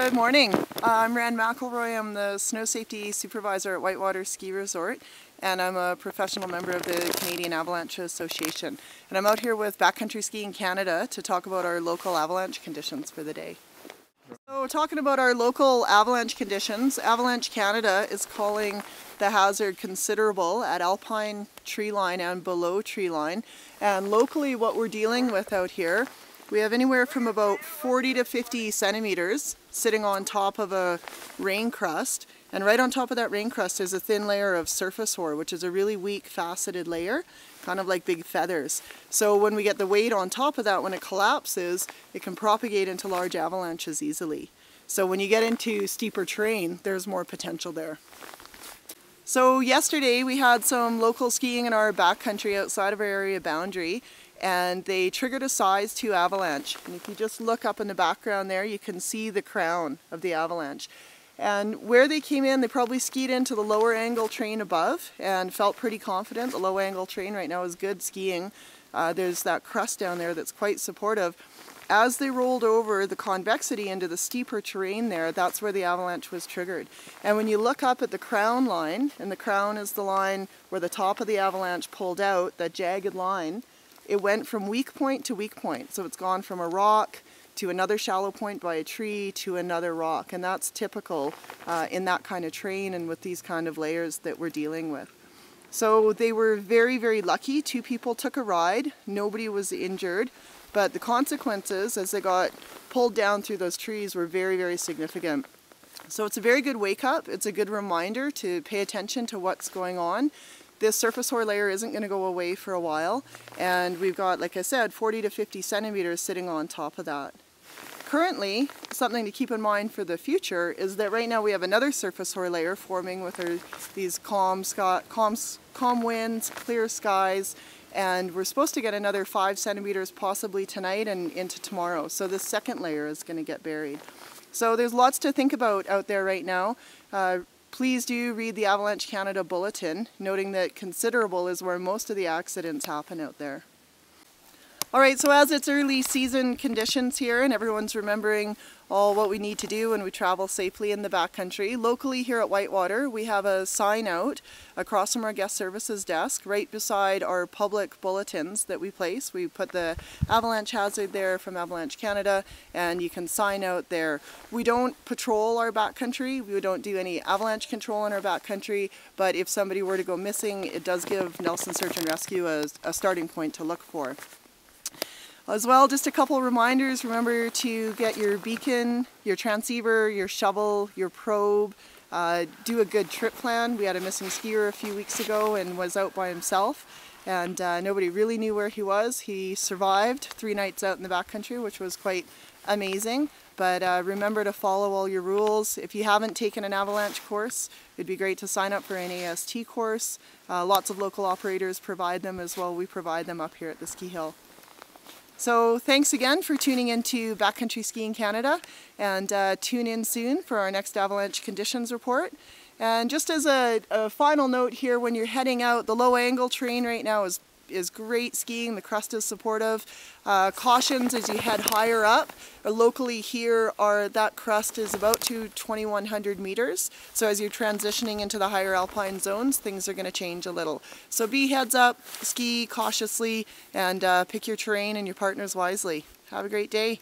Good morning. I'm Rand McElroy. I'm the Snow Safety Supervisor at Whitewater Ski Resort, and I'm a professional member of the Canadian Avalanche Association. And I'm out here with Backcountry Skiing Canada to talk about our local avalanche conditions for the day. So talking about our local avalanche conditions, Avalanche Canada is calling the hazard considerable at alpine tree line and below tree line. And locally what we're dealing with out here, we have anywhere from about 40 to 50 centimeters sitting on top of a rain crust. And right on top of that rain crust is a thin layer of surface hoar, which is a really weak faceted layer, kind of like big feathers. So when we get the weight on top of that, when it collapses, it can propagate into large avalanches easily. So when you get into steeper terrain, there's more potential there. So yesterday we had some local skiing in our backcountry outside of our area boundary, and they triggered a size 2 avalanche. And if you just look up in the background there, you can see the crown of the avalanche. And where they came in, they probably skied into the lower angle terrain above and felt pretty confident. The low angle terrain right now is good skiing. There's that crust down there that's quite supportive. As they rolled over the convexity into the steeper terrain there, that's where the avalanche was triggered. And when you look up at the crown line, and the crown is the line where the top of the avalanche pulled out, that jagged line, it went from weak point to weak point. So it's gone from a rock to another shallow point by a tree to another rock. And that's typical in that kind of terrain and with these kind of layers that we're dealing with. So they were very, very lucky. 2 people took a ride. Nobody was injured. But the consequences as they got pulled down through those trees were very, very significant. So it's a very good wake up. It's a good reminder to pay attention to what's going on. This surface hoar layer isn't going to go away for a while, and we've got, like I said, 40 to 50 centimeters sitting on top of that. Currently, something to keep in mind for the future is that right now we have another surface hoar layer forming with these calm winds, clear skies, and we're supposed to get another 5 centimeters possibly tonight and into tomorrow. So this second layer is going to get buried. So there's lots to think about out there right now. Please do read the Avalanche Canada Bulletin, noting that considerable is where most of the accidents happen out there. Alright, so as it's early season conditions here and everyone's remembering all what we need to do when we travel safely in the backcountry, locally here at Whitewater we have a sign out across from our guest services desk right beside our public bulletins that we place. We put the avalanche hazard there from Avalanche Canada and you can sign out there. We don't patrol our backcountry, we don't do any avalanche control in our backcountry, but if somebody were to go missing, it does give Nelson Search and Rescue a starting point to look for. As well, just a couple reminders. Remember to get your beacon, your transceiver, your shovel, your probe. Do a good trip plan. We had a missing skier a few weeks ago and was out by himself, and nobody really knew where he was. He survived 3 nights out in the backcountry, which was quite amazing. But remember to follow all your rules. If you haven't taken an avalanche course, it'd be great to sign up for an AST course. Lots of local operators provide them as well. We provide them up here at the ski hill. So thanks again for tuning into Backcountry Skiing Canada, and tune in soon for our next avalanche conditions report. And just as a final note here, when you're heading out, the low angle terrain right now is great skiing. The crust is supportive. Cautions as you head higher up. Locally here that crust is about to 2,100 meters. So as you're transitioning into the higher alpine zones, things are going to change a little. So be heads up, ski cautiously, and pick your terrain and your partners wisely. Have a great day.